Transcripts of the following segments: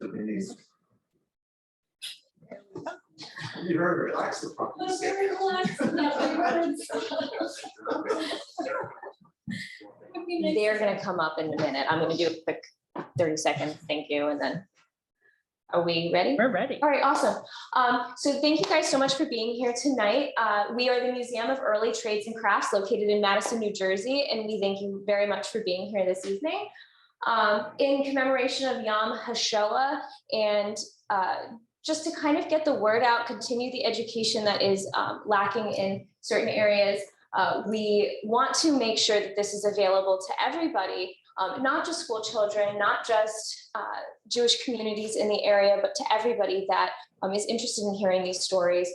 You're very relaxed. They're going to come up in a minute. I'm going to do a quick 30-second thank you, and then are we ready? We're ready. All right, awesome. So thank you guys so much for being here tonight. We are the Museum of Early Trades and Crafts located in Madison, New Jersey, and we thank you very much for being here this evening. In commemoration of Yom HaShoah and just to kind of get the word out, continue the education that is lacking in certain areas, we want to make sure that this is available to everybody, not just school children, not just Jewish communities in the area, but to everybody that is interested in hearing these stories.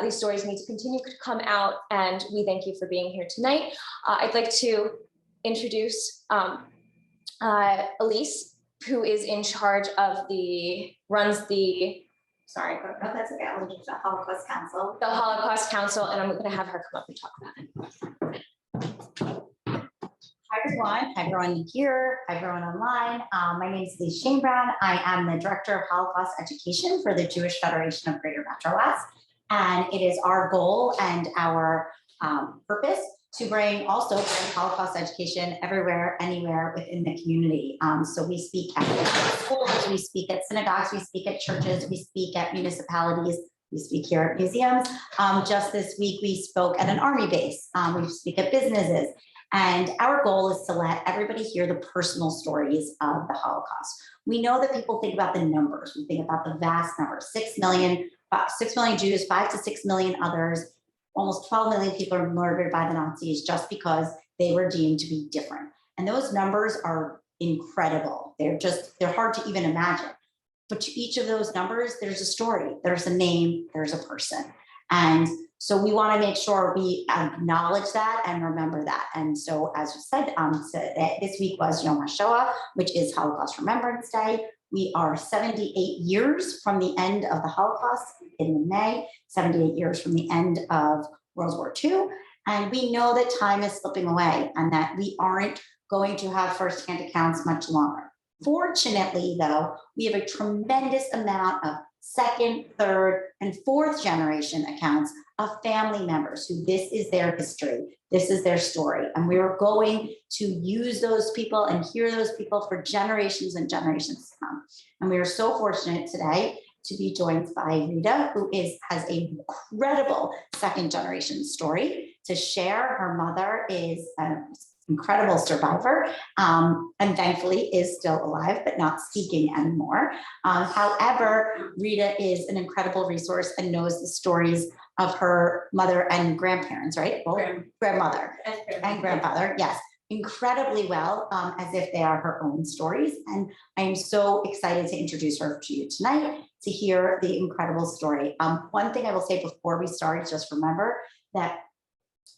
These stories need to continue to come out, and we thank you for being here tonight. I'd like to introduce Ilyse, who is in charge of runs the, sorry. No, that's okay. I'll introduce the Holocaust Council. The Holocaust Council, and I'm going to have her come up and talk about it. Hi, everyone. Hi, everyone here. Hi, everyone online. My name is Ilyse Shainbrown. I am the Director of Holocaust Education for the Jewish Federation of Greater MetroWest. And it is our goal and our purpose to bring Holocaust education everywhere, anywhere within the community. So we speak at schools, we speak at synagogues, we speak at churches, we speak at municipalities, we speak here at museums. Just this week, we spoke at an army base. We speak at businesses. And our goal is to let everybody hear the personal stories of the Holocaust. We know that people think about the numbers. We think about the vast numbers, 6 million Jews, 5 to 6 million others. Almost 12 million people are murdered by the Nazis just because they were deemed to be different. And those numbers are incredible. They're hard to even imagine. But to each of those numbers, there's a story, there's a name, there's a person. And so we want to make sure we acknowledge that and remember that. And so, as we said, this week was Yom HaShoah, which is Holocaust Remembrance Day. We are 78 years from the end of the Holocaust in May, 78 years from the end of World War II. And we know that time is slipping away and that we aren't going to have firsthand accounts much longer. Fortunately, though, we have a tremendous amount of second, third, and fourth generation accounts of family members who this is their history, this is their story. And we are going to use those people and hear those people for generations and generations to come. And we are so fortunate today to be joined by Rita, who has an incredible second generation story to share. Her mother is an incredible survivor and thankfully is still alive, but not speaking anymore. However, Rita is an incredible resource and knows the stories of her mother and grandparents, right? Grandmother and grandfather, yes, incredibly well, as if they are her own stories. And I am so excited to introduce her to you tonight to hear the incredible story. One thing I will say before we start, just remember that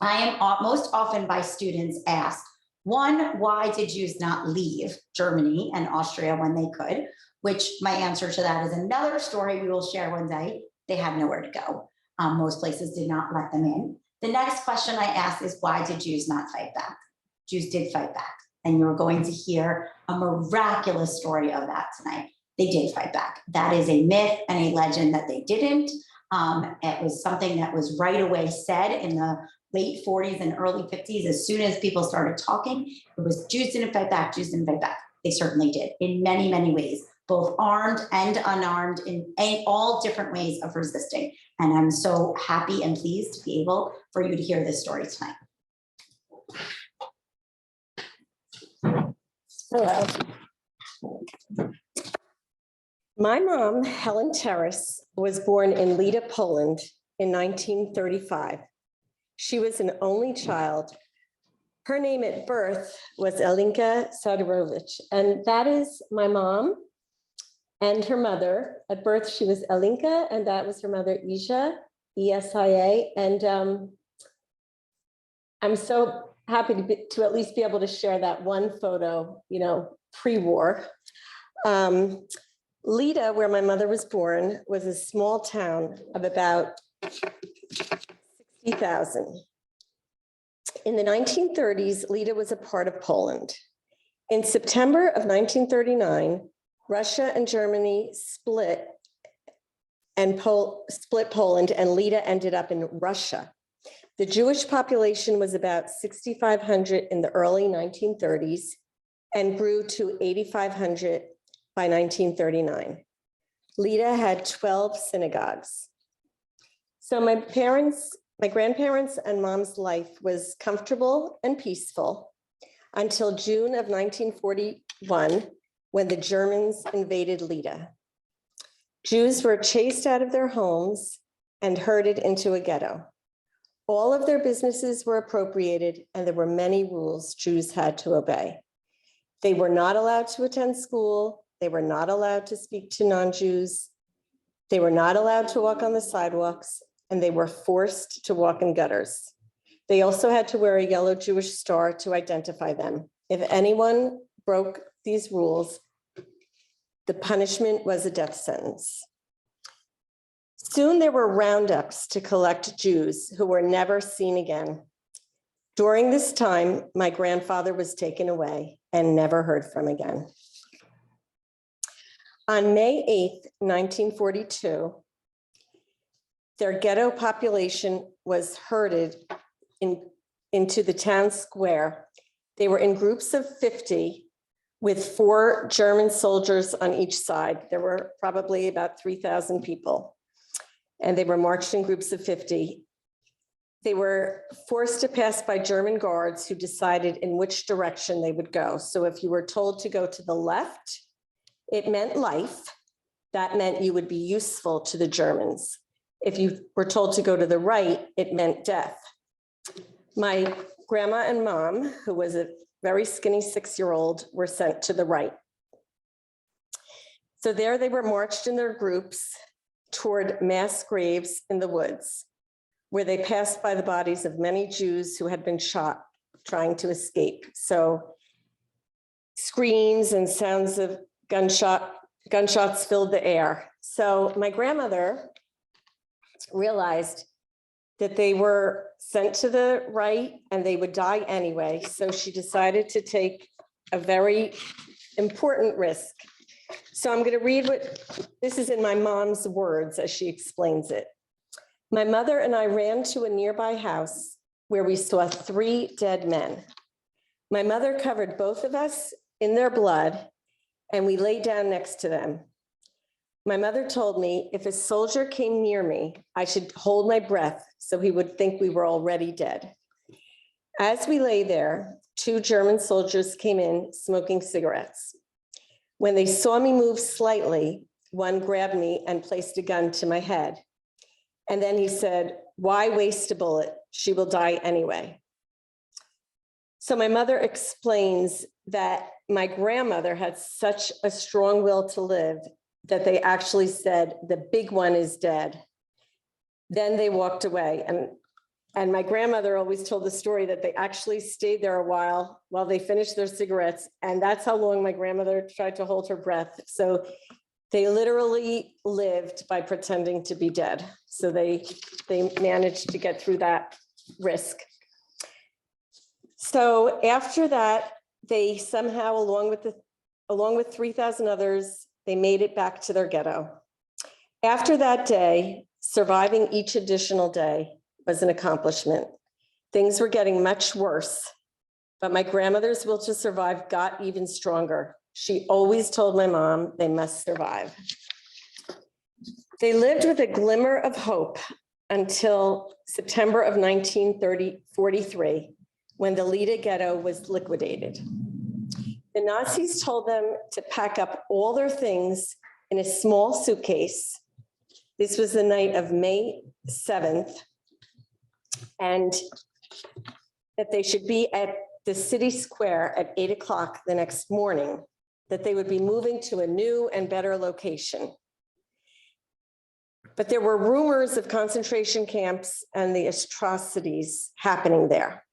I am most often by students asked, one, why did Jews not leave Germany and Austria when they could? Which my answer to that is another story we will share one day. They had nowhere to go. Most places did not let them in. The next question I ask is, why did Jews not fight back? Jews did fight back. And you're going to hear a miraculous story of that tonight. They did fight back. That is a myth and a legend that they didn't. It was something that was right away said in the late 40s and early 50s. As soon as people started talking, it was Jews didn't fight back, Jews didn't fight back. They certainly did in many, many ways, both armed and unarmed in all different ways of resisting. And I'm so happy and pleased to be able for you to hear this story tonight. Hello. My mom, Helen Terrace, was born in Lida, Poland in 1935. She was an only child. Her name at birth was Alinka Sadarowicz, and that is my mom and her mother. At birth, she was Alinka, and that was her mother, Isha, E-S-I-A. And I'm so happy to at least be able to share that one photo, pre-war. Lida, where my mother was born, was a small town of about 60,000. In the 1930s, Lida was a part of Poland. In September of 1939, Russia and Germany split Poland, and Lida ended up in Russia. The Jewish population was about 6,500 in the early 1930s and grew to 8,500 by 1939. Lida had 12 synagogues. So my grandparents and mom's life was comfortable and peaceful until June of 1941, when the Germans invaded Lida. Jews were chased out of their homes and herded into a ghetto. All of their businesses were appropriated, and there were many rules Jews had to obey. They were not allowed to attend school. They were not allowed to speak to non-Jews. They were not allowed to walk on the sidewalks, and they were forced to walk in gutters. They also had to wear a yellow Jewish star to identify them. If anyone broke these rules, the punishment was a death sentence. Soon there were roundups to collect Jews who were never seen again. During this time, my grandfather was taken away and never heard from again. On May 8th, 1942, their ghetto population was herded into the town square. They were in groups of 50 with 4 German soldiers on each side. There were probably about 3,000 people, and they were marched in groups of 50. They were forced to pass by German guards who decided in which direction they would go. So if you were told to go to the left, it meant life. That meant you would be useful to the Germans. If you were told to go to the right, it meant death. My grandma and mom, who was a very skinny 6-year-old, were sent to the right. So there they were marched in their groups toward mass graves in the woods, where they passed by the bodies of many Jews who had been shot trying to escape. So screams and sounds of gunshots filled the air. So my grandmother realized that they were sent to the right and they would die anyway. So she decided to take a very important risk. So I'm going to read this is in my mom's words as she explains it. My mother and I ran to a nearby house where we saw 3 dead men. My mother covered both of us in their blood, and we lay down next to them. My mother told me if a soldier came near me, I should hold my breath so he would think we were already dead. As we lay there, 2 German soldiers came in smoking cigarettes. When they saw me move slightly, one grabbed me and placed a gun to my head. And then he said, "Why waste a bullet? She will die anyway." So my mother explains that my grandmother had such a strong will to live that they actually said, "The big one is dead." Then they walked away. And my grandmother always told the story that they actually stayed there a while they finished their cigarettes. And that's how long my grandmother tried to hold her breath. So they literally lived by pretending to be dead. So they managed to get through that risk. So after that, they somehow, along with 3,000 others, they made it back to their ghetto. After that day, surviving each additional day was an accomplishment. Things were getting much worse, but my grandmother's will to survive got even stronger. She always told my mom they must survive. They lived with a glimmer of hope until September of 1943, when the Lida ghetto was liquidated. The Nazis told them to pack up all their things in a small suitcase. This was the night of May 7th, and that they should be at the city square at 8 o'clock the next morning, that they would be moving to a new and better location. But there were rumors of concentration camps and the atrocities happening there.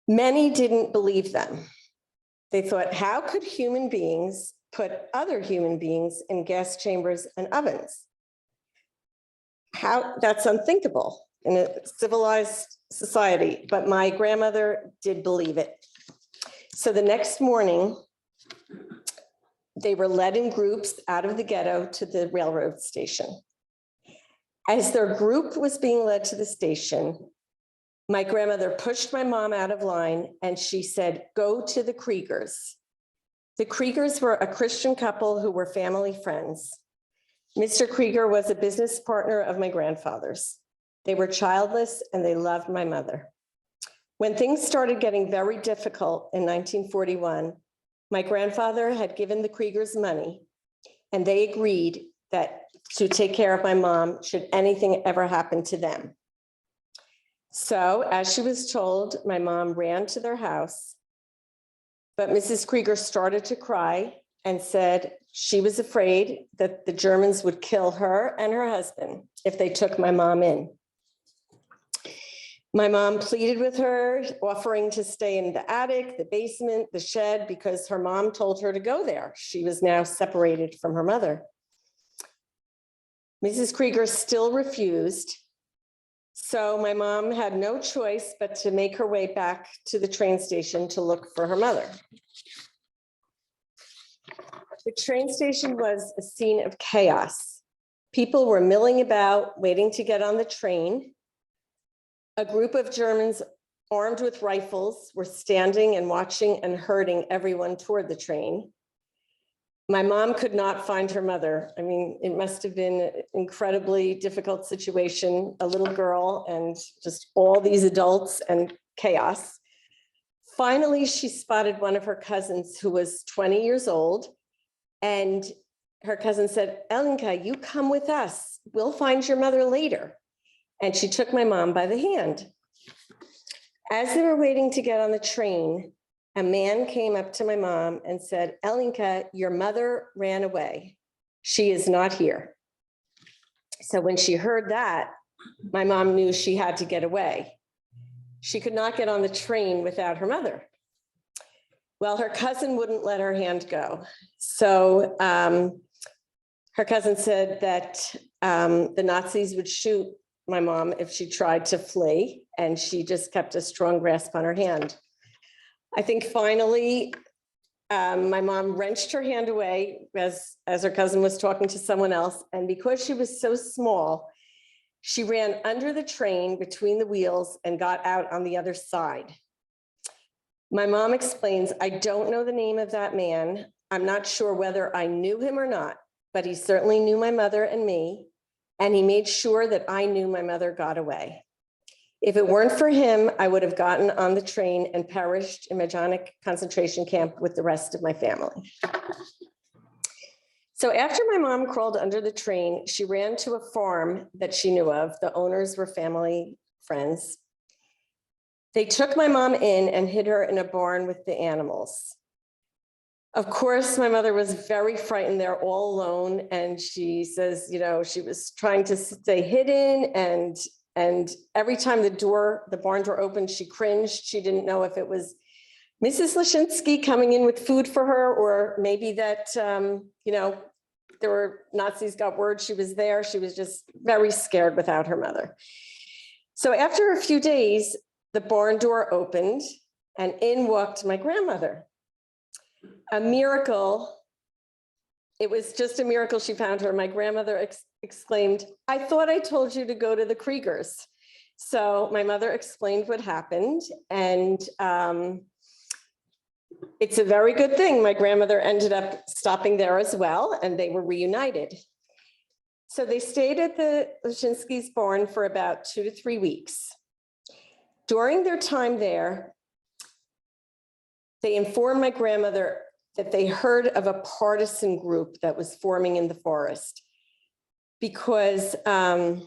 Many didn't believe them. They thought, how could human beings put other human beings in gas chambers and ovens? That's unthinkable in a civilized society, but my grandmother did believe it. So the next morning, They were led in groups out of the ghetto to the railroad station. As their group was being led to the station, my grandmother pushed my mom out of line and she said, "Go to the Kriegers." The Kriegers were a Christian couple who were family friends. Mr. Krieger was a business partner of my grandfather's. They were childless and they loved my mother. When things started getting very difficult in 1941, my grandfather had given the Kriegers money and they agreed that to take care of my mom should anything ever happen to them. So as she was told, my mom ran to their house, but Mrs. Krieger started to cry and said she was afraid that the Germans would kill her and her husband if they took my mom in. My mom pleaded with her, offering to stay in the attic, the basement, the shed, because her mom told her to go there. She was now separated from her mother. Mrs. Krieger still refused. So my mom had no choice but to make her way back to the train station to look for her mother. The train station was a scene of chaos. People were milling about, waiting to get on the train. A group of Germans armed with rifles were standing and watching and herding everyone toward the train. My mom could not find her mother. I mean, it must have been an incredibly difficult situation, a little girl and just all these adults and chaos. Finally, she spotted one of her cousins who was 20 years old. And her cousin said, "Elinka, you come with us. We'll find your mother later." And she took my mom by the hand. As they were waiting to get on the train, a man came up to my mom and said, "Elinka, your mother ran away. She is not here." So when she heard that, my mom knew she had to get away. She could not get on the train without her mother. Well, her cousin wouldn't let her hand go. So her cousin said that the Nazis would shoot my mom if she tried to flee, and she just kept a strong grasp on her hand. I think finally, my mom wrenched her hand away as her cousin was talking to someone else. And because she was so small, she ran under the train between the wheels and got out on the other side. My mom explains, "I don't know the name of that man. I'm not sure whether I knew him or not, but he certainly knew my mother and me, and he made sure that I knew my mother got away. If it weren't for him, I would have gotten on the train and perished in Majdanek concentration camp with the rest of my family." So after my mom crawled under the train, she ran to a farm that she knew of. The owners were family friends. They took my mom in and hid her in a barn with the animals. Of course, my mother was very frightened there all alone. And she says, you know, she was trying to stay hidden, and every time the barn door opened, she cringed. She didn't know if it was Mrs. Lashinsky coming in with food for her, or maybe that, there were Nazis got word she was there. She was just very scared without her mother. So after a few days, the barn door opened and in walked my grandmother. A miracle. It was just a miracle she found her. My grandmother exclaimed, "I thought I told you to go to the Kriegers." So my mother explained what happened, and it's a very good thing my grandmother ended up stopping there as well, and they were reunited. So they stayed at the Lashinsky's barn for about 2 to 3 weeks. During their time there, they informed my grandmother that they heard of a partisan group that was forming in the forest, because at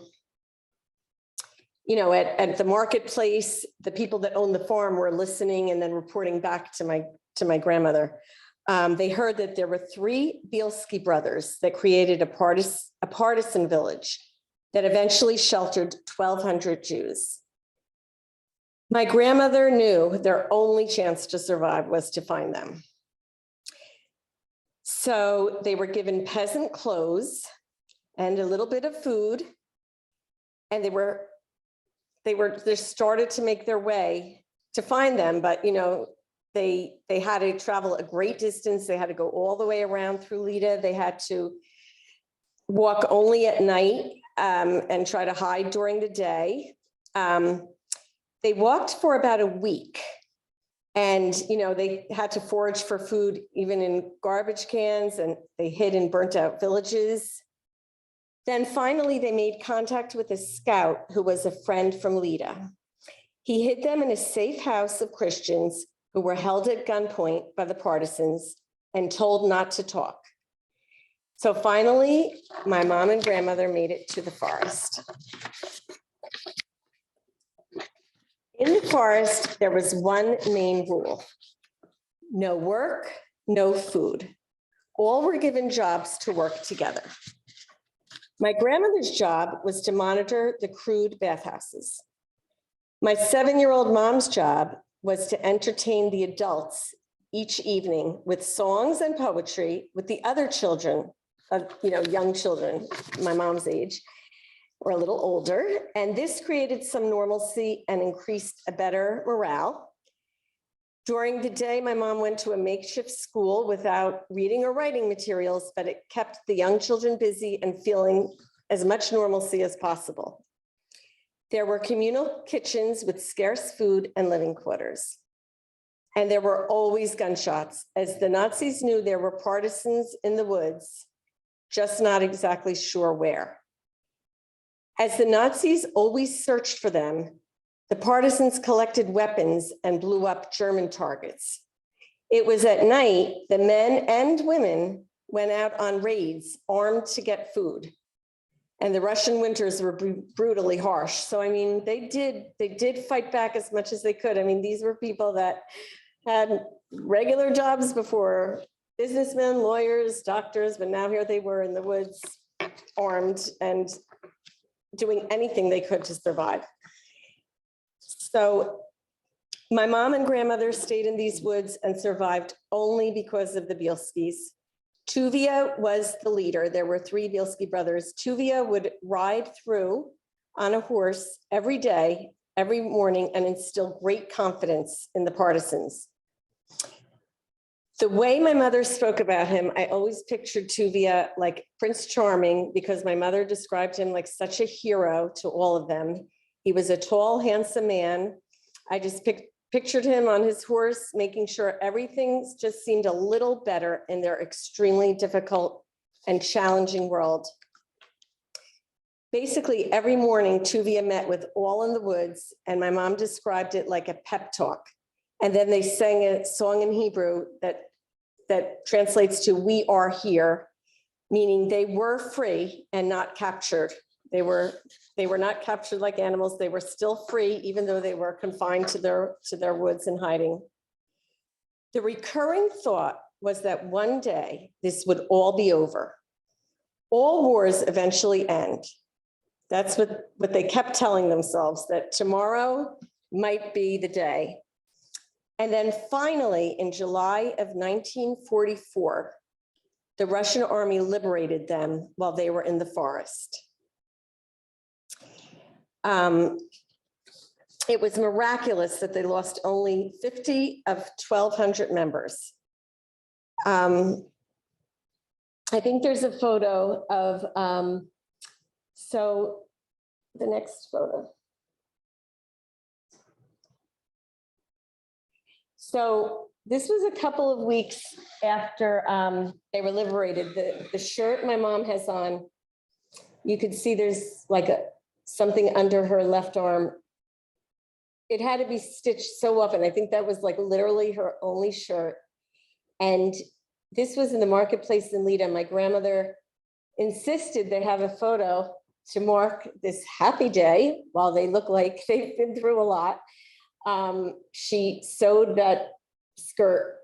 the marketplace, the people that owned the farm were listening and then reporting back to my grandmother. They heard that there were 3 Bielski brothers that created a partisan village that eventually sheltered 1,200 Jews. My grandmother knew their only chance to survive was to find them. So they were given peasant clothes and a little bit of food, and they started to make their way to find them. But They had to travel a great distance. They had to go all the way around through Lita. They had to walk only at night and try to hide during the day. They walked for about a week. And, they had to forage for food, even in garbage cans, and they hid in burnt out villages. Then finally, they made contact with a scout who was a friend from Lita. He hid them in a safe house of Christians who were held at gunpoint by the partisans and told not to talk. So finally, my mom and grandmother made it to the forest. In the forest, there was one main rule: no work, no food. All were given jobs to work together. My grandmother's job was to monitor the crude bathhouses. My 7-year-old mom's job was to entertain the adults each evening with songs and poetry with the other children, young children, my mom's age, or a little older. And this created some normalcy and increased a better morale. During the day, my mom went to a makeshift school without reading or writing materials, but it kept the young children busy and feeling as much normalcy as possible. There were communal kitchens with scarce food and living quarters. And there were always gunshots, as the Nazis knew there were partisans in the woods, just not exactly sure where. As the Nazis always searched for them, the partisans collected weapons and blew up German targets. It was at night the men and women went out on raids armed to get food. And the Russian winters were brutally harsh. So, they did fight back as much as they could. These were people that had regular jobs before, businessmen, lawyers, doctors, but now here they were in the woods, armed and doing anything they could to survive. So my mom and grandmother stayed in these woods and survived only because of the Bielskis. Tuvia was the leader. There were 3 Bielski brothers. Tuvia would ride through on a horse every day, every morning, and instill great confidence in the partisans. The way my mother spoke about him, I always pictured Tuvia like Prince Charming, because my mother described him like such a hero to all of them. He was a tall, handsome man. I just pictured him on his horse, making sure everything just seemed a little better in their extremely difficult and challenging world. Basically, every morning, Tuvia met with all in the woods, and my mom described it like a pep talk. And then they sang a song in Hebrew that translates to "We are here," meaning they were free and not captured. They were not captured like animals. They were still free, even though they were confined to their woods and hiding. The recurring thought was that one day this would all be over. All wars eventually end. That's what they kept telling themselves, that tomorrow might be the day. And then finally, in July of 1944, the Russian army liberated them while they were in the forest. It was miraculous that they lost only 50 of 1,200 members. I think there's a photo of, so the next photo. So this was a couple of weeks after they were liberated. The shirt my mom has on, you could see there's like something under her left arm. It had to be stitched so often. I think that was like literally her only shirt. And this was in the marketplace in Lita. My grandmother insisted they have a photo to mark this happy day while they look like they've been through a lot. She sewed that skirt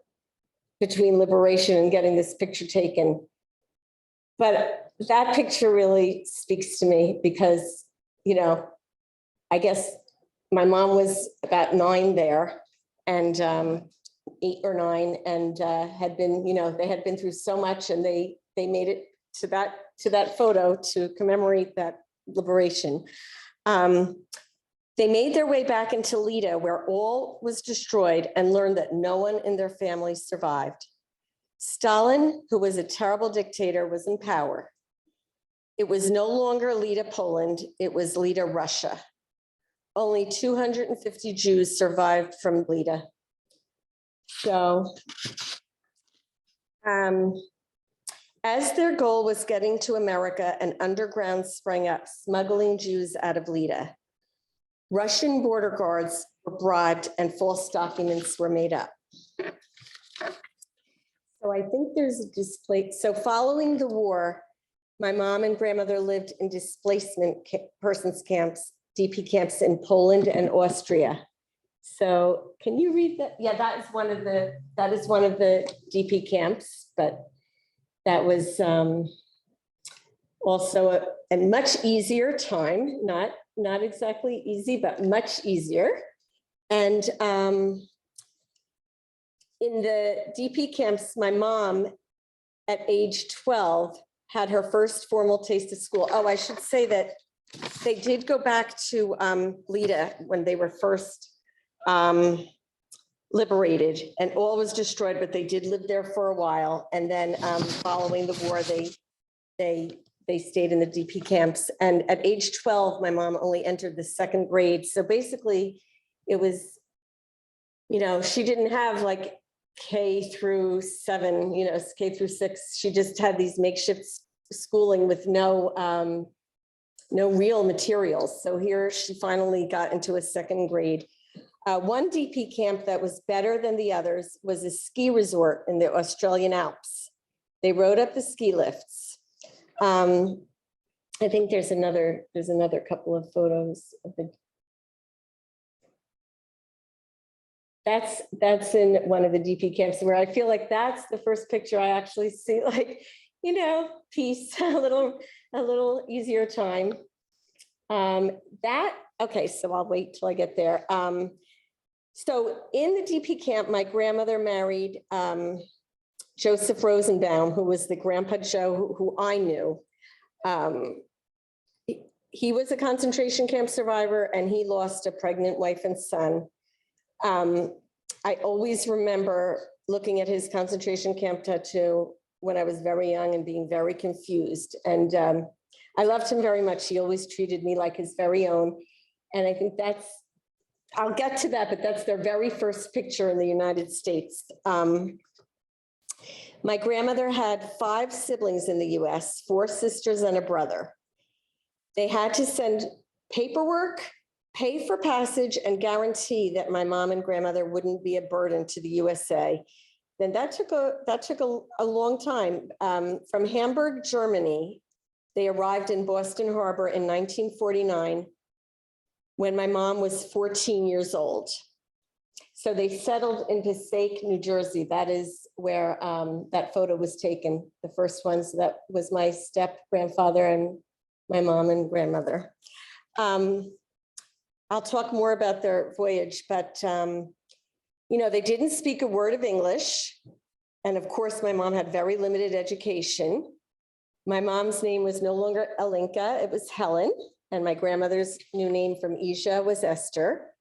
between liberation and getting this picture taken. But that picture really speaks to me because, I guess my mom was about 9 there, and 8 or 9, and had been, they had been through so much, and they made it to that photo to commemorate that liberation. They made their way back into Lida, where all was destroyed, and learned that no one in their family survived. Stalin, who was a terrible dictator, was in power. It was no longer Lida, Poland, it was Lida, Russia. Only 250 Jews survived from Lida. So, as their goal was getting to America, an underground sprang up, smuggling Jews out of Lida. Russian border guards were bribed and false documents were made up. So I think there's a display. So following the war, my mom and grandmother lived in displacement persons camps, DP camps in Poland and Austria. So can you read that? Yeah, that is one of the DP camps, but that was also a much easier time, not exactly easy, but much easier. And in the DP camps, my mom at age 12 had her first formal taste of school. Oh, I should say that they did go back to Lida when they were first liberated, and all was destroyed, but they did live there for a while. And then following the war, they stayed in the DP camps. And at age 12, my mom only entered the second grade. So basically it was, she didn't have like K through 7, K through 6. She just had these makeshift schooling with no real materials. So here she finally got into a second grade. One DP camp that was better than the others was a ski resort in the Australian Alps. They rode up the ski lifts. I think there's another couple of photos of the. That's in one of the DP camps where I feel like that's the first picture I actually see, like, peace, a little easier time. Okay, so I'll wait till I get there. So in the DP camp, my grandmother married Joseph Rosenbaum, who was the Grandpa Joe who I knew. He was a concentration camp survivor, and he lost a pregnant wife and son. I always remember looking at his concentration camp tattoo when I was very young and being very confused. And I loved him very much. He always treated me like his very own. And I think I'll get to that, but that's their very first picture in the United States. My grandmother had 5 siblings in the US, 4 sisters and a brother. They had to send paperwork, pay for passage, and guarantee that my mom and grandmother wouldn't be a burden to the USA. Then that took a long time. From Hamburg, Germany, they arrived in Boston Harbor in 1949 when my mom was 14 years old. So they settled in Passaic, New Jersey. That is where that photo was taken. The first one, so that was my step grandfather and my mom and grandmother. I'll talk more about their voyage, but they didn't speak a word of English. And of course, my mom had very limited education. My mom's name was no longer Alinka, it was Helen. And my grandmother's new name from Asia was Esther.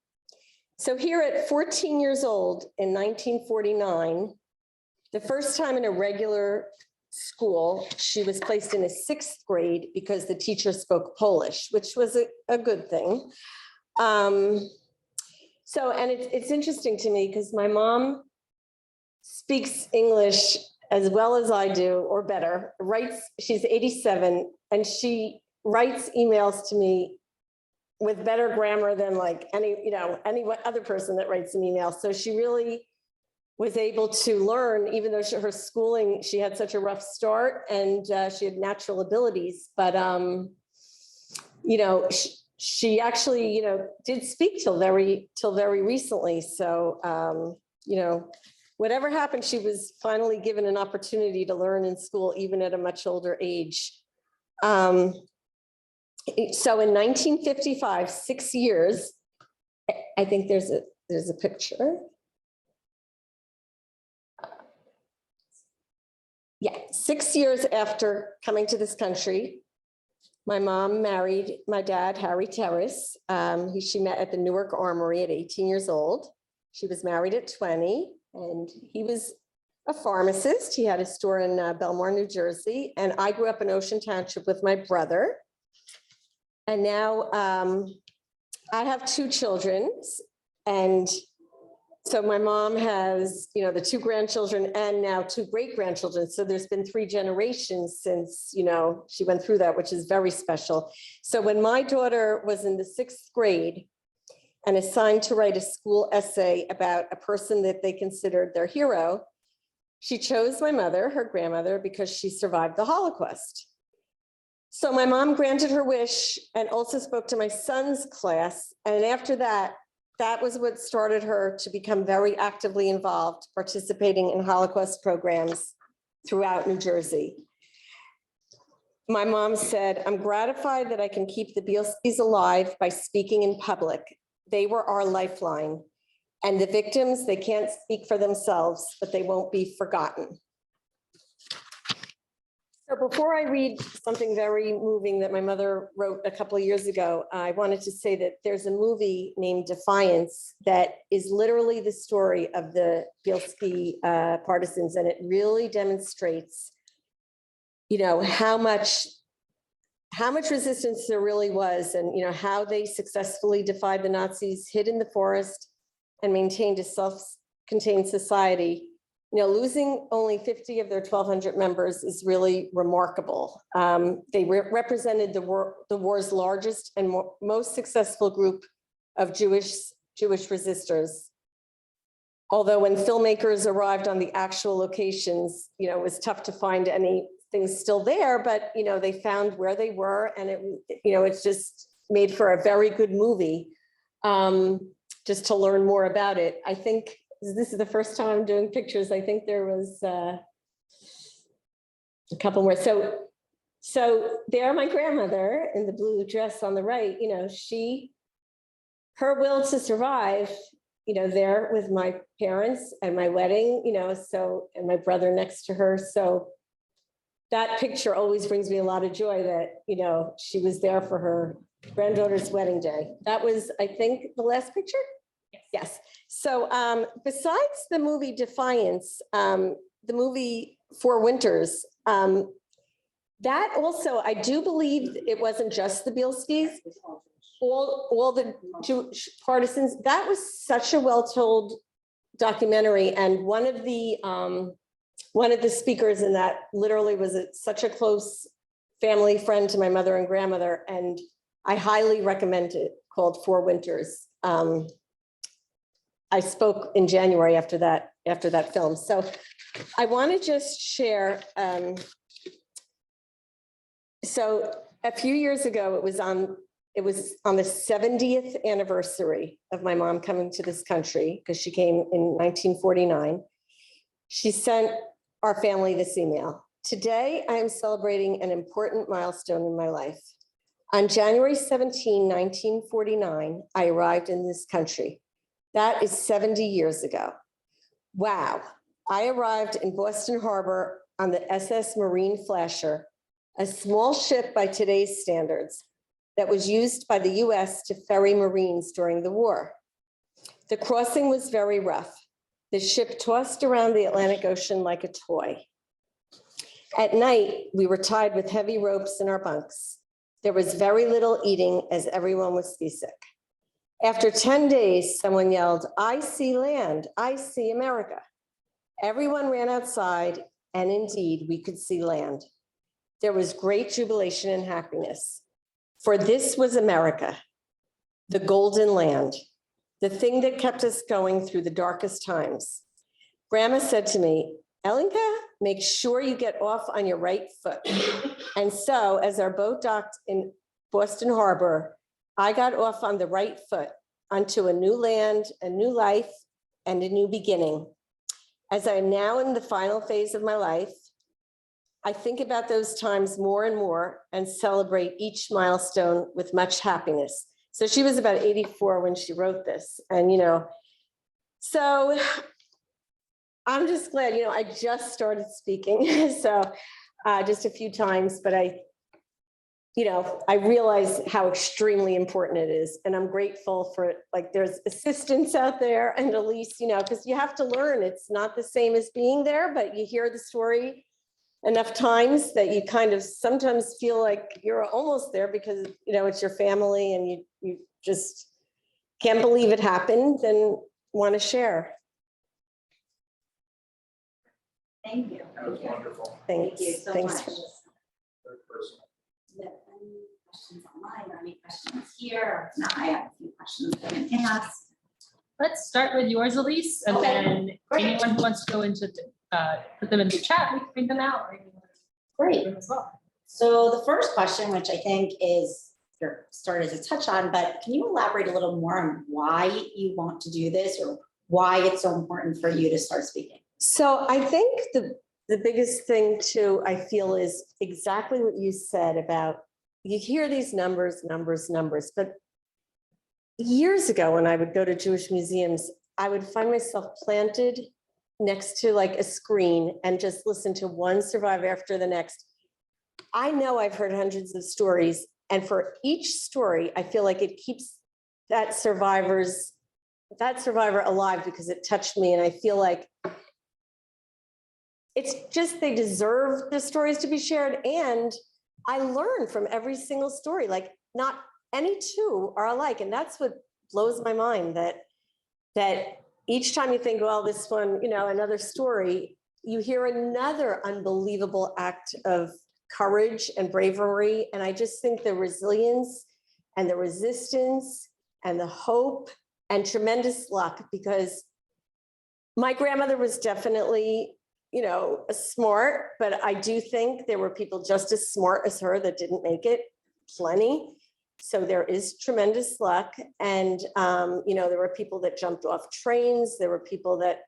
So here at 14 years old in 1949, the first time in a regular school, she was placed in a 6th grade because the teacher spoke Polish, which was a good thing. And it's interesting to me because my mom speaks English as well as I do, or better, she's 87, and she writes emails to me with better grammar than like any other person that writes an email. So she really was able to learn, even though her schooling, she had such a rough start, and she had natural abilities, but she actually, did speak till very recently. So, whatever happened, she was finally given an opportunity to learn in school, even at a much older age. So in 1955, 6 years, I think there's a picture. Yeah, 6 years after coming to this country, My mom married my dad, Harry Terrace. She met at the Newark Armory at 18 years old. She was married at 20, and he was a pharmacist. He had a store in Belmar, New Jersey, and I grew up in Ocean Township with my brother. And now I have two children, and so my mom has, the two grandchildren and now two great grandchildren. So there's been 3 generations since, she went through that, which is very special. So when my daughter was in the 6th grade and assigned to write a school essay about a person that they considered their hero, she chose my mother, her grandmother, because she survived the Holocaust. So my mom granted her wish and also spoke to my son's class. And after that, that was what started her to become very actively involved, participating in Holocaust programs throughout New Jersey. My mom said, "I'm gratified that I can keep the Bielskis alive by speaking in public. They were our lifeline. And the victims, they can't speak for themselves, but they won't be forgotten." So before I read something very moving that my mother wrote a couple of years ago, I wanted to say that there's a movie named Defiance that is literally the story of the Bielski partisans, and it really demonstrates, how much resistance there really was, and how they successfully defied the Nazis, hid in the forest, and maintained a self-contained society. Losing only 50 of their 1,200 members is really remarkable. They represented the war's largest and most successful group of Jewish resistors. Although when filmmakers arrived on the actual locations, it was tough to find anything still there, but they found where they were, and it's just made for a very good movie. Just to learn more about it. I think this is the first time I'm doing pictures. I think there was a couple more. So there, my grandmother in the blue dress on the right, her will to survive, there with my parents and my wedding, and my brother next to her. So that picture always brings me a lot of joy that, she was there for her granddaughter's wedding day. That was, I think, the last picture? Yes. So besides the movie Defiance, the movie Four Winters, that also, I do believe it wasn't just the Bielskis, all the Jewish partisans. That was such a well-told documentary. And one of the speakers in that literally was such a close family friend to my mother and grandmother. And I highly recommend it, called Four Winters. I spoke in January after that film. So I want to just share. So a few years ago, it was on the 70th anniversary of my mom coming to this country, because she came in 1949. She sent our family this email. "Today, I am celebrating an important milestone in my life. On January 17, 1949, I arrived in this country. That is 70 years ago. Wow. I arrived in Boston Harbor on the SS Marine Flasher, a small ship by today's standards that was used by the US to ferry Marines during the war. The crossing was very rough. The ship tossed around the Atlantic Ocean like a toy. At night, we were tied with heavy ropes in our bunks. There was very little eating as everyone was seasick. After 10 days, someone yelled, 'I see land, I see America.' Everyone ran outside, and indeed, we could see land. There was great jubilation and happiness. For this was America, the golden land, the thing that kept us going through the darkest times. Grandma said to me, 'Elinka, make sure you get off on your right foot.' And so, as our boat docked in Boston Harbor, I got off on the right foot onto a new land, a new life, and a new beginning. As I am now in the final phase of my life, I think about those times more and more and celebrate each milestone with much happiness." So she was about 84 when she wrote this. And, so I'm just glad, I just started speaking. So just a few times, but I realize how extremely important it is. And I'm grateful for, like, there's assistants out there and Ilyse, because you have to learn. It's not the same as being there, but you hear the story enough times that you kind of sometimes feel like you're almost there because, it's your family and you just can't believe it happened and want to share. Thank you. That was wonderful. Thanks. Thank you so Thanks much. for- Very personal. Do you have any questions online or any questions here? No, I have a few questions that I can ask. Let's start with yours, Ilyse, and Okay, then great. anyone who wants to go into, put them in the chat, we can bring them out. Or you can Great. them as well. So the first question, which I think is you're started to touch on, but can you elaborate a little more on why you want to do this or why it's so important for you to start speaking? So I think the biggest thing too, I feel, is exactly what you said about, you hear these numbers, but years ago when I would go to Jewish museums, I would find myself planted next to like a screen and just listen to one survivor after the next. I know I've heard hundreds of stories, and for each story, I feel like it keeps that survivor alive because it touched me, and I feel like it's just, they deserve the stories to be shared. And I learn from every single story, like not any two are alike. And that's what blows my mind, that each time you think, well, this one, another story, you hear another unbelievable act of courage and bravery. And I just think the resilience and the resistance and the hope and tremendous luck, because my grandmother was definitely, smart, but I do think there were people just as smart as her that didn't make it, plenty. So there is tremendous luck. And, there were people that jumped off trains. There were people that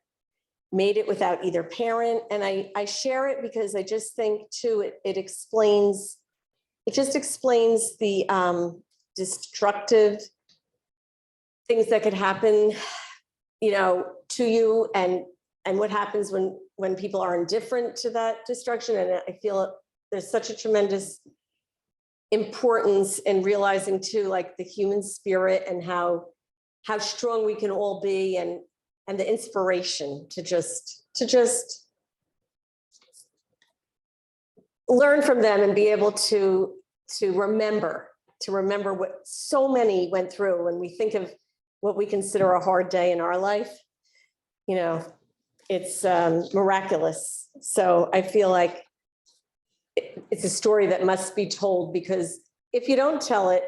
made it without either parent. And I share it because I just think too, it just explains the destructive things that could happen, to you, and what happens when people are indifferent to that destruction. And I feel there's such a tremendous importance in realizing too, like the human spirit and how strong we can all be, and the inspiration to just learn from them and be able to remember what so many went through. When we think of what we consider a hard day in our life, it's miraculous. So I feel like it's a story that must be told, because if you don't tell it,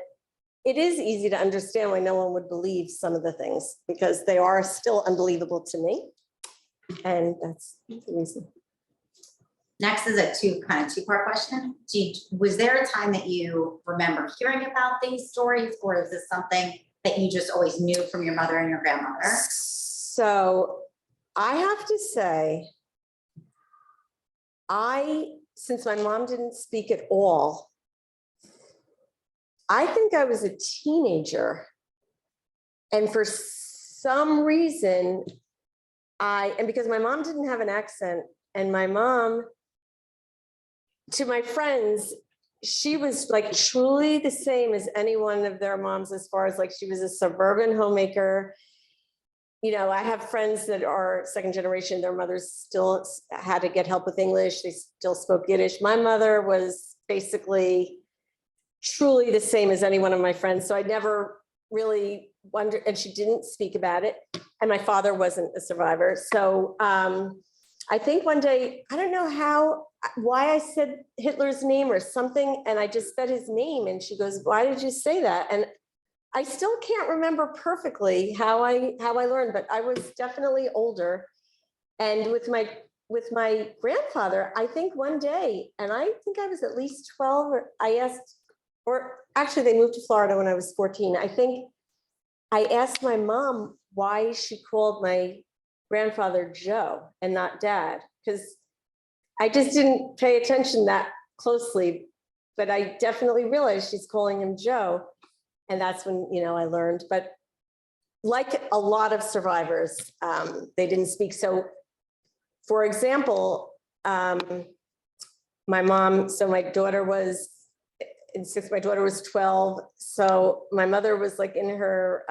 it is easy to understand why no one would believe some of the things, because they are still unbelievable to me. And that's the reason. Next is a two-part question. Was there a time that you remember hearing about these stories, or is this something that you just always knew from your mother and your grandmother? So I have to say, since my mom didn't speak at all, I think I was a teenager. And for some reason, and because my mom didn't have an accent, and my mom, to my friends, she was like truly the same as any one of their moms, as far as like, she was a suburban homemaker. I have friends that are second generation, their mothers still had to get help with English. They still spoke Yiddish. My mother was basically truly the same as any one of my friends. So I never really wondered, and she didn't speak about it. And my father wasn't a survivor. So I think one day, I don't know why I said Hitler's name or something, and I just said his name, and she goes, "Why did you say that?" And I still can't remember perfectly how I learned, but I was definitely older. And with my grandfather, I think one day, and I think I was at least 12, or I asked, or actually they moved to Florida when I was 14. I think I asked my mom why she called my grandfather Joe and not Dad, because I just didn't pay attention that closely, but I definitely realized she's calling him Joe. And that's when, I learned. But like a lot of survivors, they didn't speak. So for example, my daughter was and since my daughter was 12, so my mother was like in her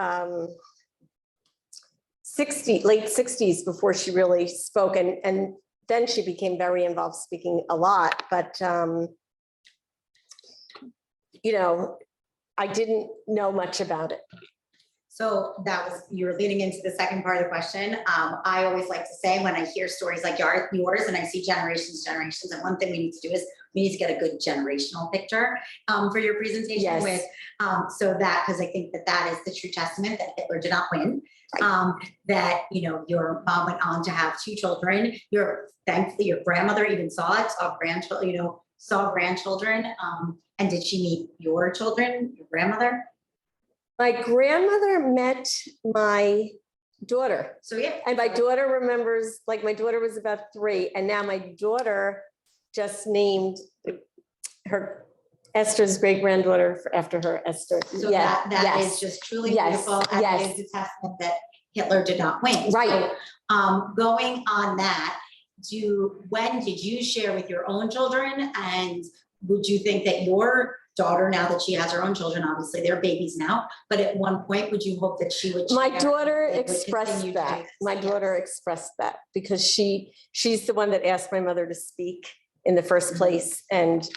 late 60s before she really spoke, and then she became very involved, speaking a lot, but you know, I didn't know much about it. So that was, you were leading into the second part of the question. I always like to say, when I hear stories like yours and I see generations, and one thing we need to do is we need to get a good generational picture for your presentation. Yes. With, so that, because I think that is the true testament that Hitler did not win. That, you know, your mom went on to have 2 children. Thankfully, your grandmother even saw it, saw grandchildren. And did she meet your children, your grandmother? My grandmother met my daughter. So yeah. And my daughter remembers, like my daughter was about 3, and now my daughter just named her Esther's great-granddaughter after her, Esther. So Yeah, that yes. is just truly Yes, beautiful. And yes. it is a testament that Hitler did not win. Right. So, going on that, when did you share with your own children? And would you think that your daughter, now that she has her own children, obviously they're babies now, but at one point, would you hope that she would My share, daughter like, would expressed continue to do that. this? My Yes. daughter expressed that because she's the one that asked my mother to speak in the first place. And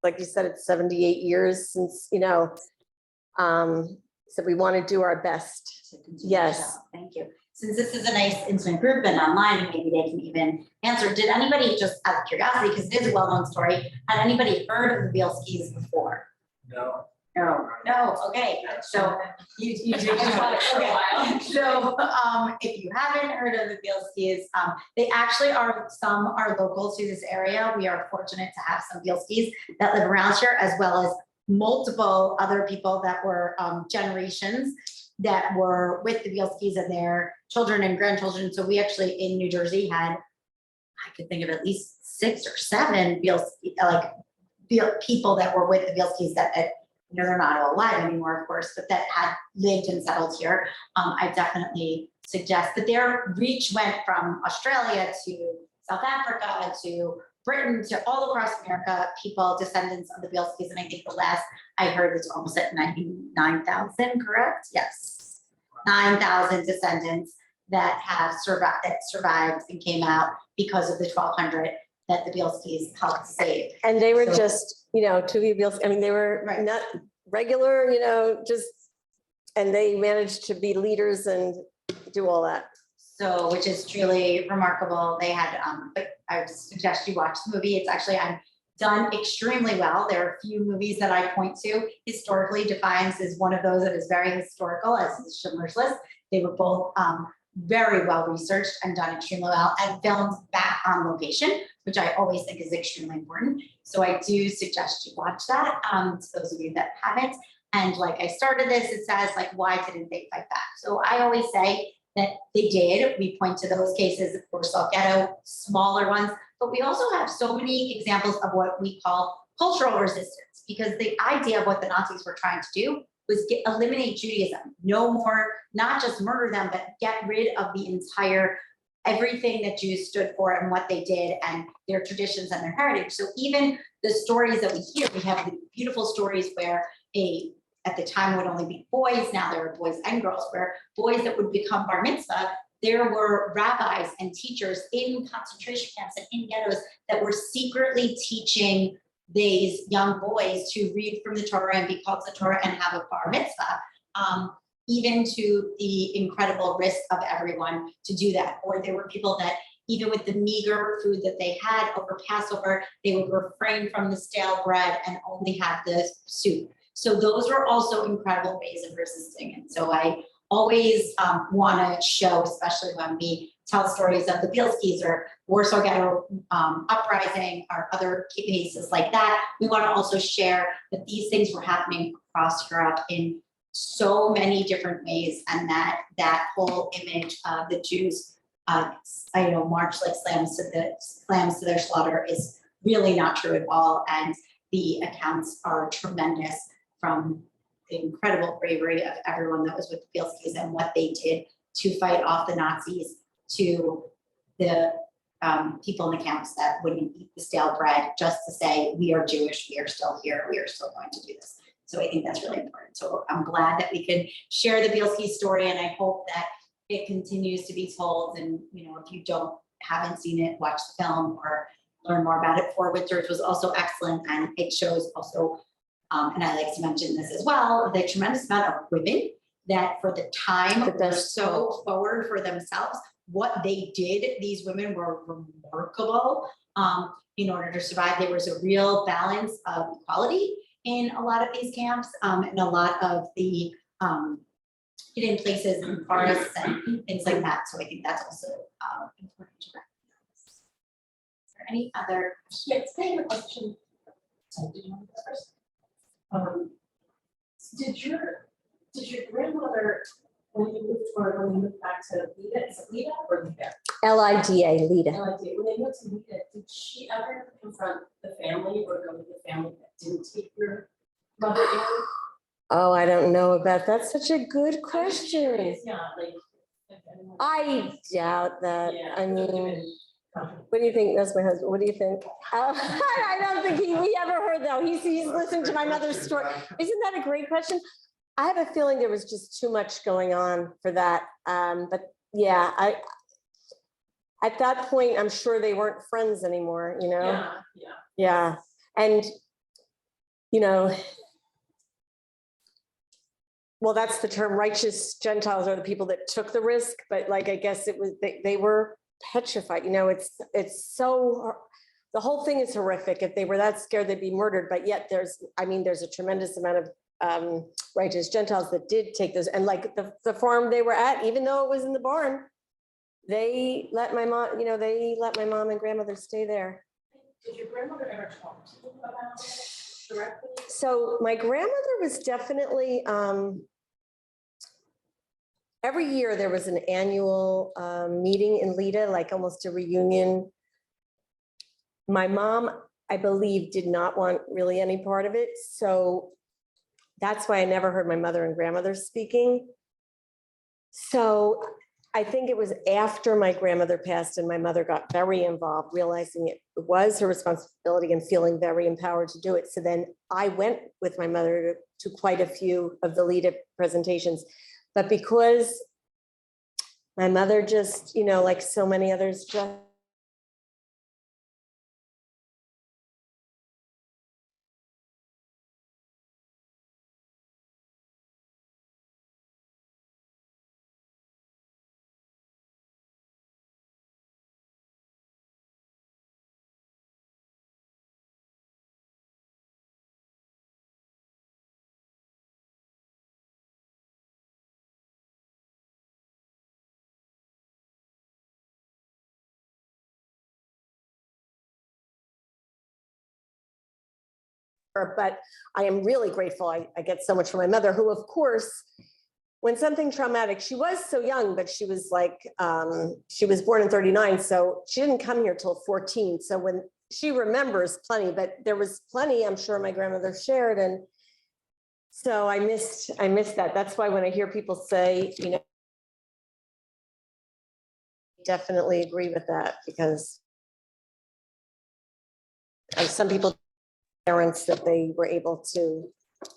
like you said, it's 78 years since, you know, so we want to do our best. To continue Yes. to show. Thank you. Since this is a nice intimate group and online, maybe they can even answer. Did anybody, just out of curiosity, because it is a well-known story, had anybody heard of the Bielskis before? No. No, okay, so you did. Okay. So if you haven't heard of the Bielskis, they actually some are local to this area. We are fortunate to have some Bielskis that live around here, as well as multiple other people that were generations that were with the Bielskis and their children and grandchildren. So we actually in New Jersey had, I could think of at least 6 or 7 people that were with the Bielskis that you know, they're not all alive anymore, of course, but that had lived and settled here. I definitely suggest that their reach went from Australia to South Africa to Britain to all across America, people, descendants of the Bielskis. And I think the last I heard was almost at 99,000, correct? Yes. 9,000 descendants that have survived and came out because of the 1,200 that the Bielskis helped save. And they were So- just, you know, to be Bielski, I mean, they were Right. not regular, you know, just, and they managed to be leaders and do all that. So, which is truly remarkable. They had, but I would suggest you watch the movie. It's actually done extremely well. There are a few movies that I point to. Historically, Defiance is one of those that is very historical, as is Schindler's List. They were both very well researched and done extremely well and filmed back on location, which I always think is extremely important. So I do suggest you watch that, to those of you that haven't. And like I started this, it says like, why didn't they fight back? So I always say that they did. We point to those cases, of course, ghetto, smaller ones, but we also have so many examples of what we call cultural resistance, because the idea of what the Nazis were trying to do was eliminate Judaism, no more, not just murder them, but get rid of the entire, everything that Jews stood for and what they did and their traditions and their heritage. So even the stories that we hear, we have the beautiful stories where at the time would only be boys, now there are boys and girls, where boys that would become bar mitzvah, there were rabbis and teachers in concentration camps and in ghettos that were secretly teaching these young boys to read from the Torah and be called the Torah and have a bar mitzvah, even to the incredible risk of everyone to do that. Or there were people that even with the meager food that they had over Passover, they would refrain from the stale bread and only have the soup. So those were also incredible ways of resisting. And so I always want to show, especially when we tell stories of the Bielskis or Warsaw Ghetto uprising or other cases like that, we want to also share that these things were happening across Europe in so many different ways, and that whole image of the Jews, march like lambs to their slaughter is really not true at all. And the accounts are tremendous from the incredible bravery of everyone that was with the Bielskis and what they did to fight off the Nazis, to the people in the camps that wouldn't eat the stale bread just to say, we are Jewish, we are still here, we are still going to do this. So I think that's really important. So I'm glad that we could share the Bielski story, and I hope that it continues to be told. And if you haven't seen it, watch the film or learn more about it. Four Winters was also excellent, and it shows also, and I like to mention this as well, the tremendous amount of women that for the time were so forward for themselves. What they did, these women were remarkable in order to survive. There was a real balance of equality in a lot of these camps, and a lot of the hidden places and forests and things like that. So I think that's also important to recognize. Is there any other? Yes, I have a question. Sorry, did you want to go first? Did your grandmother, when you moved back to Lida, is it Lida or Lida? LIDA, Lida. When they moved to Lida, did she ever confront the family or go to the family that didn't take your mother in? Oh, I don't know about that. That's such a good question. Yeah, like. if anyone- I doubt that. Yeah, I it would've mean, been complicated. what do you think? That's my husband. What do you think? I don't think we ever heard though. He's listened to my mother's story. Isn't that a great question? I have a feeling there was just too much going on for that. But yeah, at that point, I'm sure they weren't friends anymore, Yeah. Yeah. And, well, that's the term. Righteous Gentiles are the people that took the risk, but like, I guess it was, they were petrified. It's so, the whole thing is horrific. If they were that scared, they'd be murdered. But yet there's a tremendous amount of righteous Gentiles that did take those. And like the farm they were at, even though it was in the barn, they let my mom, they let my mom and grandmother stay there. Did your grandmother ever talk to you about it directly? So my grandmother was definitely, every year there was an annual meeting in Lida, like almost a reunion. My mom, I believe, did not want really any part of it. So that's why I never heard my mother and grandmother speaking. So I think it was after my grandmother passed and my mother got very involved, realizing it was her responsibility and feeling very empowered to do it. So then I went with my mother to quite a few of the Lida presentations. But because my mother just, like so many others, just but I am really grateful. I get so much from my mother, who, of course, when something traumatic, she was so young, but she was like, she was born in 39. So she didn't come here till 14. So when she remembers plenty, but there was plenty, I'm sure my grandmother shared. And so I missed that. That's why when I hear people say, definitely agree with that, because some people, parents that they were able to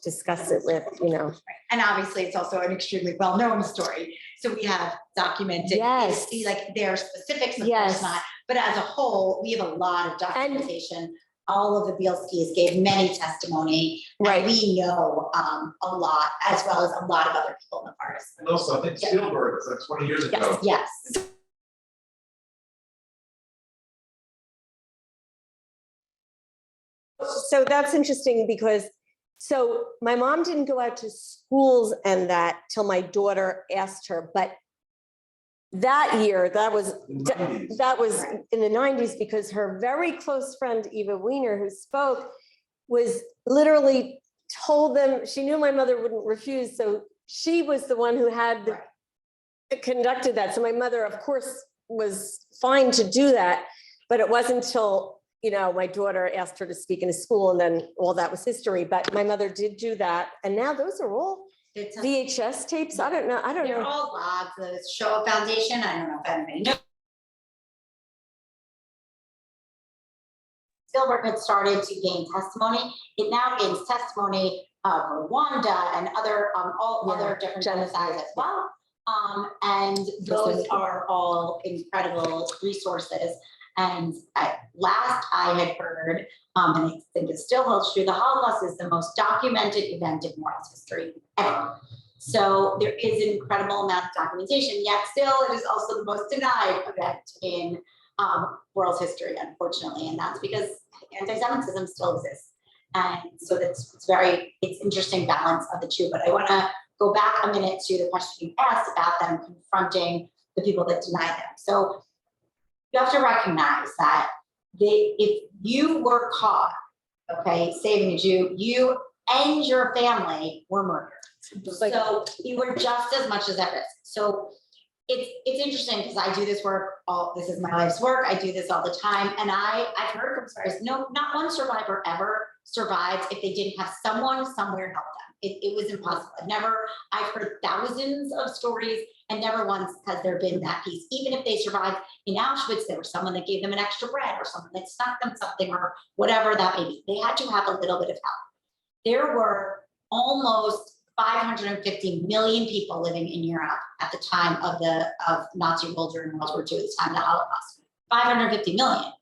discuss it with, And obviously, it's also an extremely well-known story. So we have documented, Yes. like there are specifics, of Yes. course not, but as a whole, we have a lot of documentation. All of the Bielskis gave many testimony. Right. And we know a lot, as well as a lot of other people in the forest. And also, I think Spielberg was like 20 years ago. Yes. So that's interesting because, so my mom didn't go out to schools and that till my daughter asked her, but that year, that was in the 90s, because her very close friend, Eva Weiner, who spoke, was literally told them, she knew my mother wouldn't refuse, so she was the one who had conducted that. So my mother, of course, was fine to do that, but it wasn't until, you know, my daughter asked her to speak in a school, and then all that was history. But my mother did do that, and now those are all VHS tapes. I don't know. They're all logs, the Shoah Foundation. I don't know if anybody knows. Spielberg had started to gain testimony. It now gains testimony of Rwanda and other other different genocides as well. And those are all incredible resources. And at last I had heard, and I think it still holds true, the Holocaust is the most documented event in world history ever. So there is an incredible amount of documentation, yet still it is also the most denied event in world history, unfortunately. And that's because anti-Semitism still exists. And so it's interesting balance of the two. But I want to go back a minute to the question you asked about them confronting the people that deny them. So you have to recognize that if you were caught, okay, saving a Jew, you and your family were murdered. So you were just as much as at risk. So it's interesting because I do this work, this is my life's work. I do this all the time. And I've heard from stories, no, not one survivor ever survived if they didn't have someone somewhere help them. It was impossible. I've heard thousands of stories, and never once has there been that piece. Even if they survived in Auschwitz, there was someone that gave them an extra bread or someone that snuck them something or whatever that may be. They had to have a little bit of help. There were almost 550 million people living in Europe at the time of Nazi rule during World War II, at the time of the Holocaust. 550 million.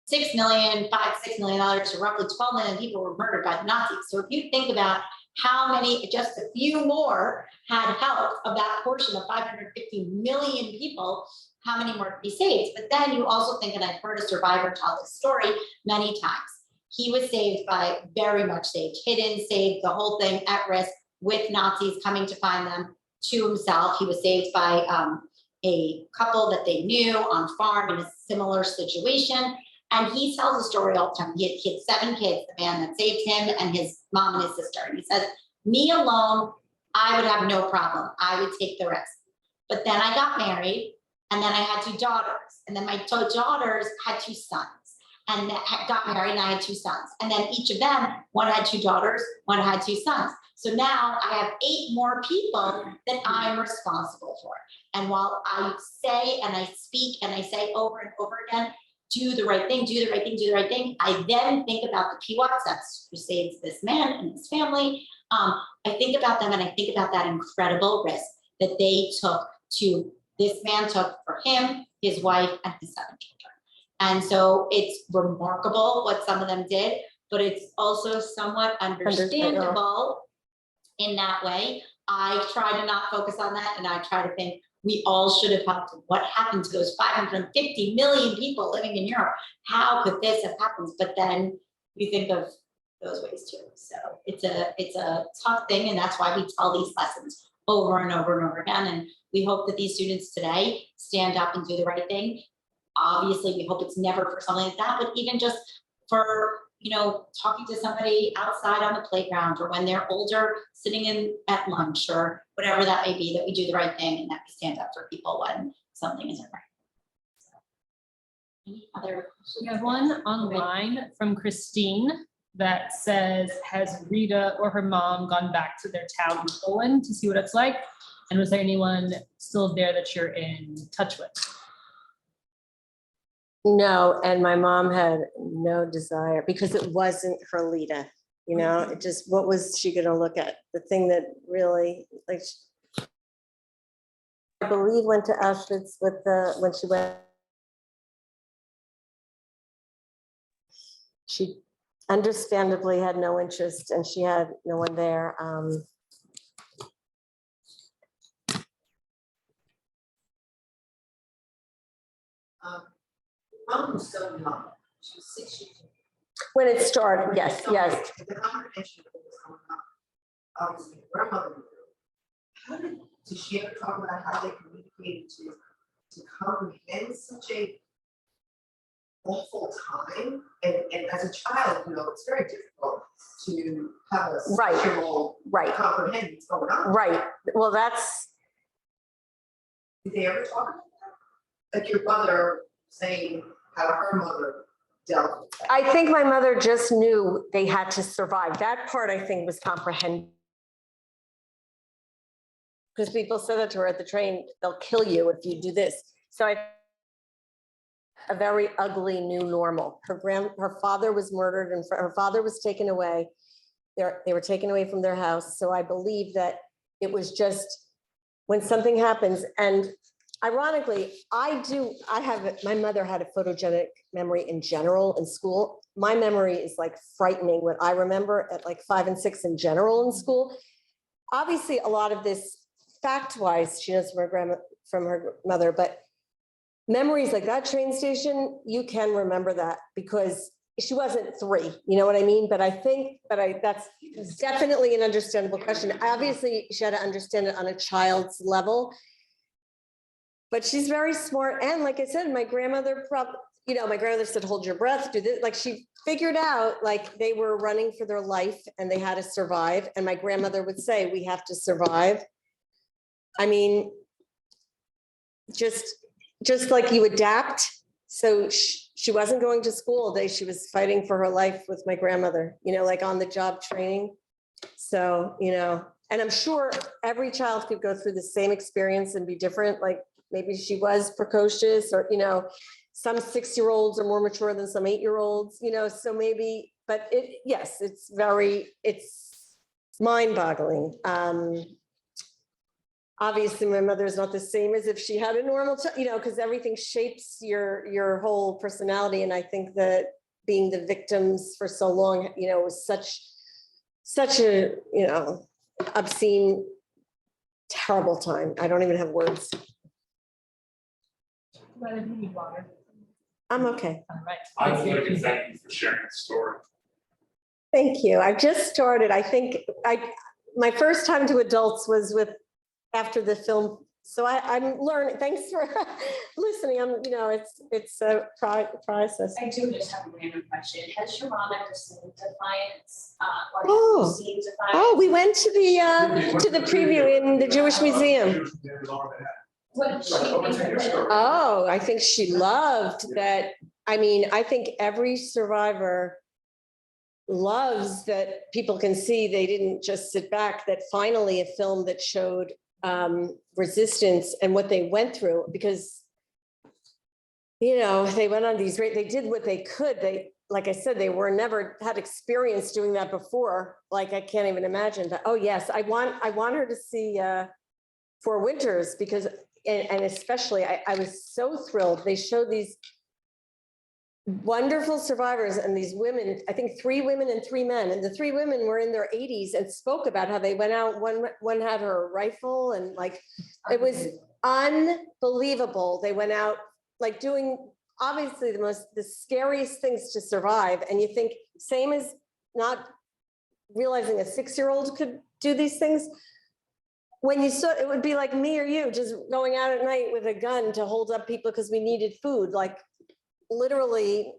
6 million, $6 million, so roughly 12 million people were murdered by the Nazis. So if you think about how many, just a few more had help of that portion of 550 million people, how many more could be saved? But then you also think, and I've heard a survivor tell this story many times, he was saved by, very much saved, hidden, saved, the whole thing at risk, with Nazis coming to find them to himself. He was saved by a couple that they knew on farm in a similar situation. And he tells a story all the time. He had 7 kids, the man that saved him and his mom and his sister. And he says, me alone, I would have no problem. I would take the risk. But then I got married, and then I had 2 daughters. And then my 2 daughters had 2 sons. And got married, and I had 2 sons. And then each of them, one had 2 daughters, one had 2 sons. So now I have 8 more people that I'm responsible for. And while I say and I speak and I say over and over again, do the right thing, do the right thing, do the right thing, I then think about the PWATs, that's who saves this man and his family. I think about them, and I think about that incredible risk that this man took for him, his wife, and his 7 children. And so it's remarkable what some of them did, but it's also somewhat understandable in that way. I try to not focus on that, and I try to think we all should have helped. What happened to those 550 million people living in Europe? How could this have happened? But then you think of those ways too. So it's a tough thing, and that's why we tell these lessons over and over and over again. And we hope that these students today stand up and do the right thing. Obviously, we hope it's never for something like that, but even just for, you know, talking to somebody outside on the playground, or when they're older, sitting at lunch, or whatever that may be, that we do the right thing and that we stand up for people when something isn't right. So, any other questions? We have one online from Christine that says, has Rita or her mom gone back to their town in Poland to see what it's like? And was there anyone still there that you're in touch with? No, and my mom had no desire, because it wasn't her Lita, you know, it just, what was she gonna look at? The thing that really, like, I believe went to Auschwitz when she went. She understandably had no interest, and she had no one there. Mom was so young. She was 6 years old. When it started, yes, yes. The conversation that was going on, obviously, grandmother knew. Did she ever talk about how they communicated to comprehend such a awful time, and as a child, you know, it's very difficult to have a Right. 6-year-old Right, comprehend what's going on. right. Well, that's, Did they ever talk about that? Like your mother saying how her mother dealt with that? I think my mother just knew they had to survive. That part I think was comprehended. Because people said that to her at the train, they'll kill you if you do this. So a very ugly new normal. Her father was murdered and her father was taken away. They were taken away from their house. So I believe that it was just when something happens, and ironically, my mother had a photogenic memory in general in school. My memory is like frightening what I remember at like 5 and 6 in general in school. Obviously, a lot of this fact-wise, she knows from her mother, but memories like that train station, you can remember that because she wasn't 3, you know what I mean? But that's definitely an understandable question. Obviously, she had to understand it on a child's level. But she's very smart. And like I said, my grandmother said, hold your breath, do this. Like she figured out like they were running for their life and they had to survive. And my grandmother would say, we have to survive. I mean, just like you adapt. So she wasn't going to school all day. She was fighting for her life with my grandmother, you know, like on the job training. So, you know, and I'm sure every child could go through the same experience and be different. Like maybe she was precocious or, you know, some 6-year-olds are more mature than some 8-year-olds, you know, so maybe, but it's mind-boggling. Obviously, my mother is not the same as if she had a normal, you know, because everything shapes your whole personality. And I think that being the victims for so long, you know, was such a, you know, obscene, terrible time. I don't even have words. Whether you need water. I'm okay. All right. I would like to thank you for sharing the story. Thank you. I just started. I think my first time to adults was after the film. So I'm learning. Thanks for listening. You know, it's a process. I do just have a random question. Has your mom ever seen Defiance? Or have Oh. you seen Defiance? Oh, we went to the preview in the Jewish Museum. What did she think of it? Oh, I think she loved that. I mean, I think every survivor loves that people can see they didn't just sit back, that finally a film that showed resistance and what they went through, because, you know, they went on these, they did what they could. Like I said, they were never had experience doing that before. Like, I can't even imagine that. Oh yes, I want her to see Four Winters because, and especially I was so thrilled. They showed these wonderful survivors and these women, I think 3 women and 3 men, and the 3 women were in their 80s and spoke about how they went out. One had her rifle and like, it was unbelievable. They went out like doing obviously the scariest things to survive. And you think same as not realizing a 6-year-old could do these things. When you saw, it would be like me or you just going out at night with a gun to hold up people because we needed food. Like literally,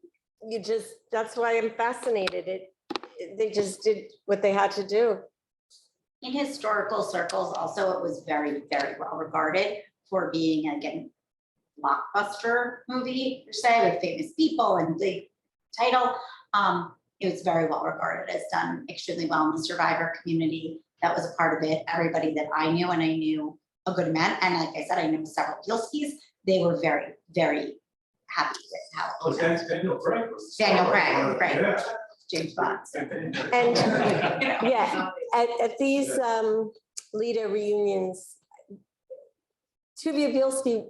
that's why I'm fascinated. They just did what they had to do. In historical circles, also, it was very, very well regarded for being, again, blockbuster movie, per se, with famous people and big title. It was very well regarded, as done extremely well in the survivor community. That was a part of it. Everybody that I knew, and I knew a good amount, and like I said, I knew several Bielskis, they were very, very happy with how it Oh, was. Daniel Craig. Daniel Craig, right. Yeah. James Bond. And yeah, at these Lita reunions, Tuvia Bielski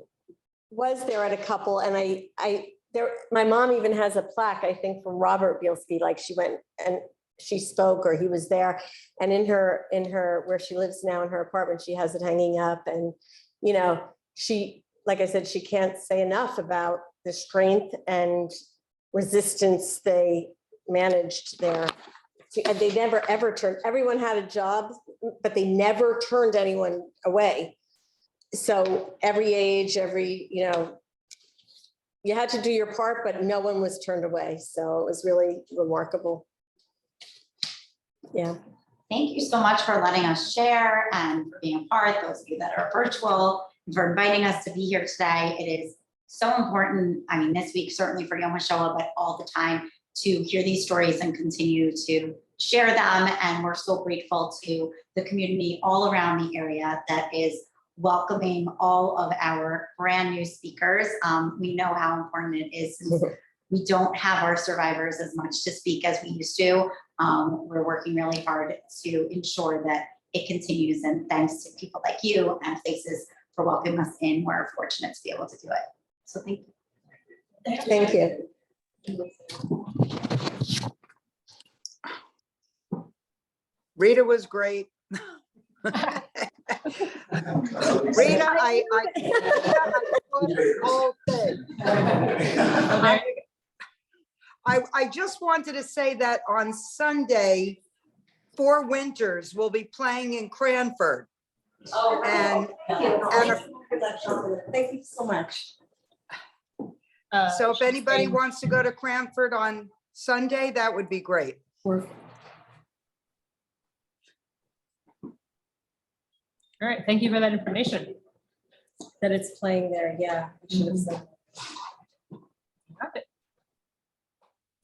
was there at a couple, and my mom even has a plaque, I think, from Robert Bielski, like she went and she spoke or he was there. And in her, where she lives now in her apartment, she has it hanging up. And, you know, she, like I said, she can't say enough about the strength and resistance they managed there. And they never, ever turned, everyone had a job, but they never turned anyone away. So every age, you know, you had to do your part, but no one was turned away. So it was really remarkable. Yeah. Thank you so much for letting us share and for being a part, those of you that are virtual, and for inviting us to be here today. It is so important, I mean, this week certainly for Yom HaShoah, but all the time to hear these stories and continue to share them. And we're so grateful to the community all around the area that is welcoming all of our brand new speakers. We know how important it is since we don't have our survivors as much to speak as we used to. We're working really hard to ensure that it continues, and thanks to people like you and places for welcoming us in. We're fortunate to be able to do it. So thank you. Thank you. Rita was great. Rita, I saw the whole thing. I just wanted to say that on Sunday, Four Winters will be playing in Cranford. Oh, And Thank you so much. so if she's anybody saying wants to go to Cranford on Sunday, that would be great. All right, thank you for that information. That it's playing there, yeah. I should have said.